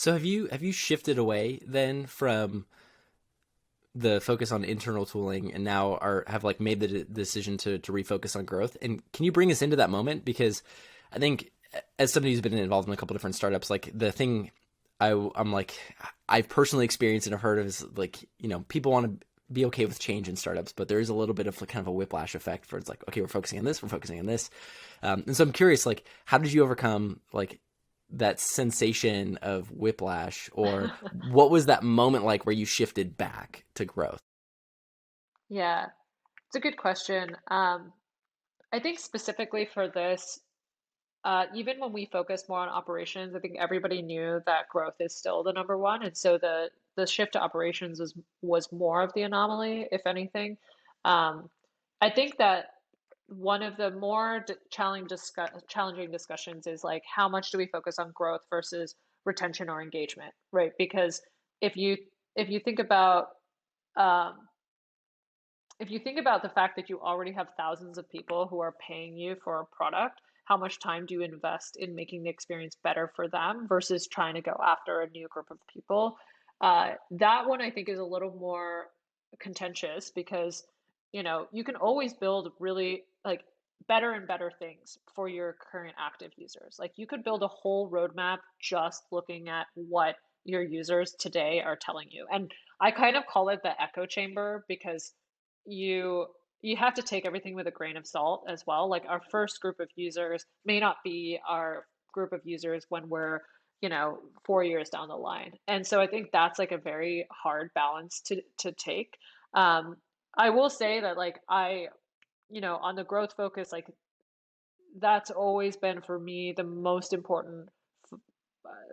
So have you shifted away then from the focus on internal tooling and now are have like made the decision to refocus on growth? And can you bring us into that moment? Because I think as somebody who's been involved in a couple different startups, like the thing I'm like I've personally experienced and have heard of is like, people want to be okay with change in startups, but there is a little bit of like kind of a whiplash effect for it's like, okay, we're focusing on this, we're focusing on this. And so I'm curious, like, how did you overcome like that sensation of whiplash, or what was that moment like where you shifted back to growth? Yeah, it's a good question. I think specifically for this, even when we focus more on operations, I think everybody knew that growth is still the number one, and so the shift to operations was more of the anomaly, if anything. Um, I think that one of the more challenging discussions is like how much do we focus on growth versus retention or engagement, right? Because if you if you think about um, if you think about the fact that you already have thousands of people who are paying you for a product, how much time do you invest in making the experience better for them versus trying to go after a new group of people? That one I think is a little more contentious because, you can always build really like better and better things for your current active users. Like you could build a whole roadmap just looking at what your users today are telling you. And I kind of call it the echo chamber because you you have to take everything with a grain of salt as well. Like our first group of users may not be our group of users when we're, 4 years down the line. And so I think that's like a very hard balance to take. Um, I will say that like on the growth focus, like that's always been for me the most important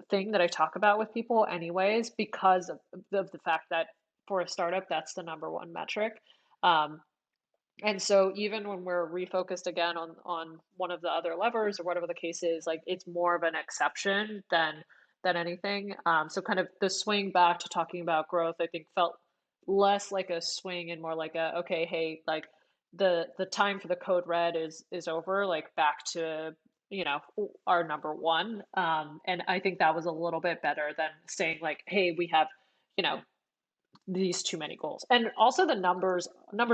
thing that I talk about with people anyways, because of the fact that for a startup, that's the number one metric. Um, and so even when we're refocused again on one of the other levers or whatever the case is, like it's more of an exception than anything. So kind of the swing back to talking about growth, I think felt less like a swing and more like a okay, hey, like the time for the code red is over, like back to our number one. And I think that was a little bit better than saying like, hey, we have you know these too many goals. And also the numbers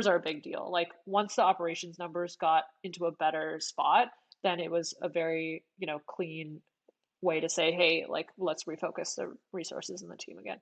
are a big deal. Like once the operations numbers got into a better spot, then it was a very, clean way to say, hey, like let's refocus the resources in the team again.